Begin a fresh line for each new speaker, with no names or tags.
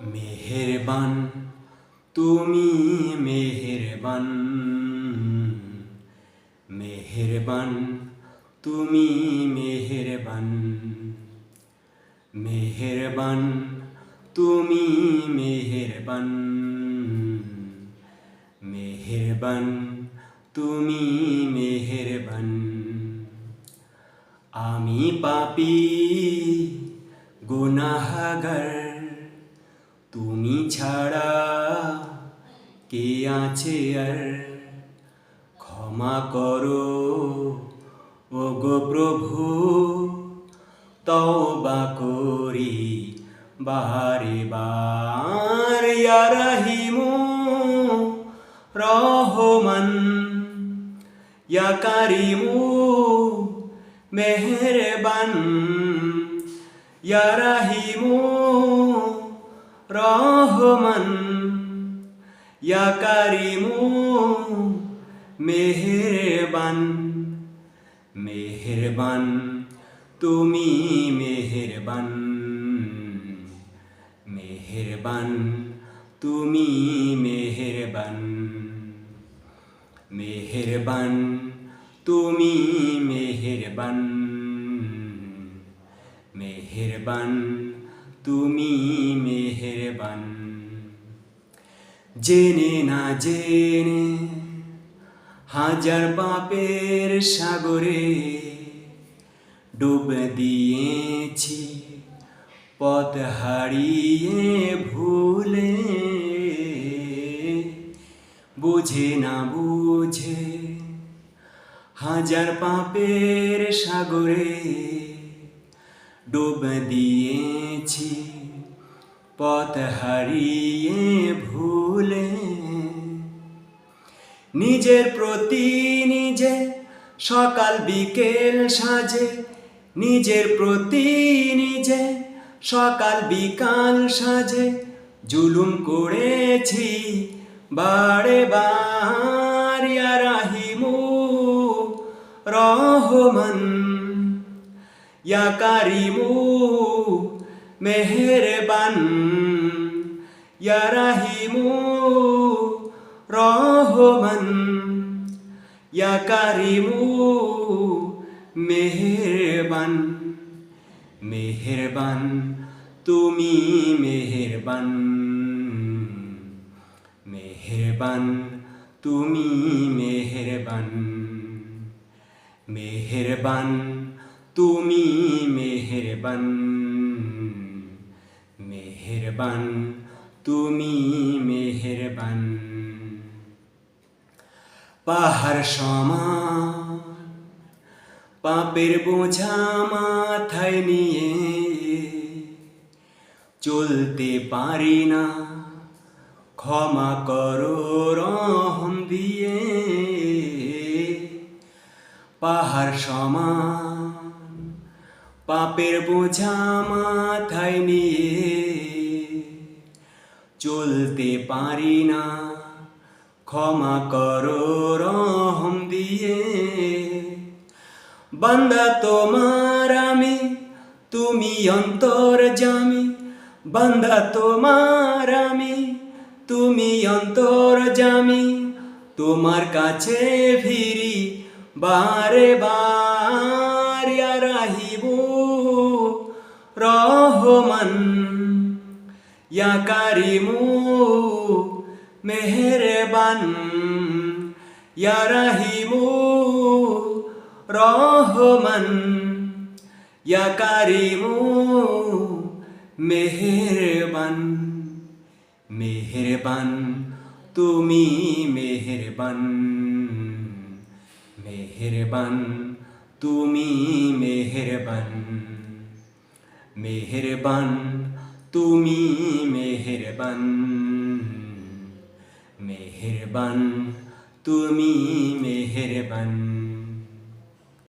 মেহেরবান তুমি মেহেরবান, মেহেরবান তুমি মেহেরবান, মেহেরবান তুমি মেহেরবান, মেহেরবান তুমি মেহেরবান। আমি পাপী গুনাহগার, তুমি ছাড়া কে আছে আর? ক্ষমা করো ওগো প্রভু, তওবা করি বারে বার। ইয়া রাহিমু রহমান, ইয়া কারিমু মেহেরবান, ইয়া রাহিমু রহমান, ইয়া কারিমু মেহেরবান। মেহেরবান তুমি মেহেরবান, মেহেরবান তুমি মেহেরবান, মেহেরবান তুমি মেহেরবান, মেহেরবান তুমি মেহেরবান। জেনে না জেনে হাজার পাপের সাগরে ডুব দিয়েছি, পথ হারিয়ে ভুলে। বুঝে না বুঝে হাজার পাপের সাগরে ডুব দিয়েছি, পথ হারিয়ে ভুলে। নিজের প্রতি নিজে সকাল বিকেল সাজে, নিজের প্রতি নিজে সকাল বিকাল সাজে জুলুম করেছি বারে বার। ইয়া রাহিমু রহমান, ইয়া কারিমু মেহেরবান, ইয়া রাহিমু রহমান, ইয়া কারিমু মেহেরবান। মেহেরবান তুমি মেহেরবান, মেহেরবান তুমি মেহেরবান, মেহেরবান তুমি মেহেরবান, মেহেরবান তুমি মেহেরবান। পাহাড় সমান পাপের বোঝা মাথায় নিয়ে চলতে পারি না, ক্ষমা করো রহম দিয়ে। পাহাড় সমান পাপের বোঝা মাথায় নিয়ে চলতে পারি না, ক্ষমা করো রহম দিয়ে। বান্দা তোমার আমি, তুমি অন্তর্যামী, বান্দা তোমার আমি, তুমি অন্তর্যামী। তোমার কাছে ফিরি বারে বার। ইয়া রাহিমু রহমান, ইয়া কারিমু মেহেরবান, ইয়া রাহিমু রহমান, ইয়া কারিমু মেহেরবান। মেহেরবান তুমি মেহেরবান, মেহেরবান তুমি মেহেরবান, মেহেরবান তুমি মেহেরবান, মেহেরবান তুমি মেহেরবান।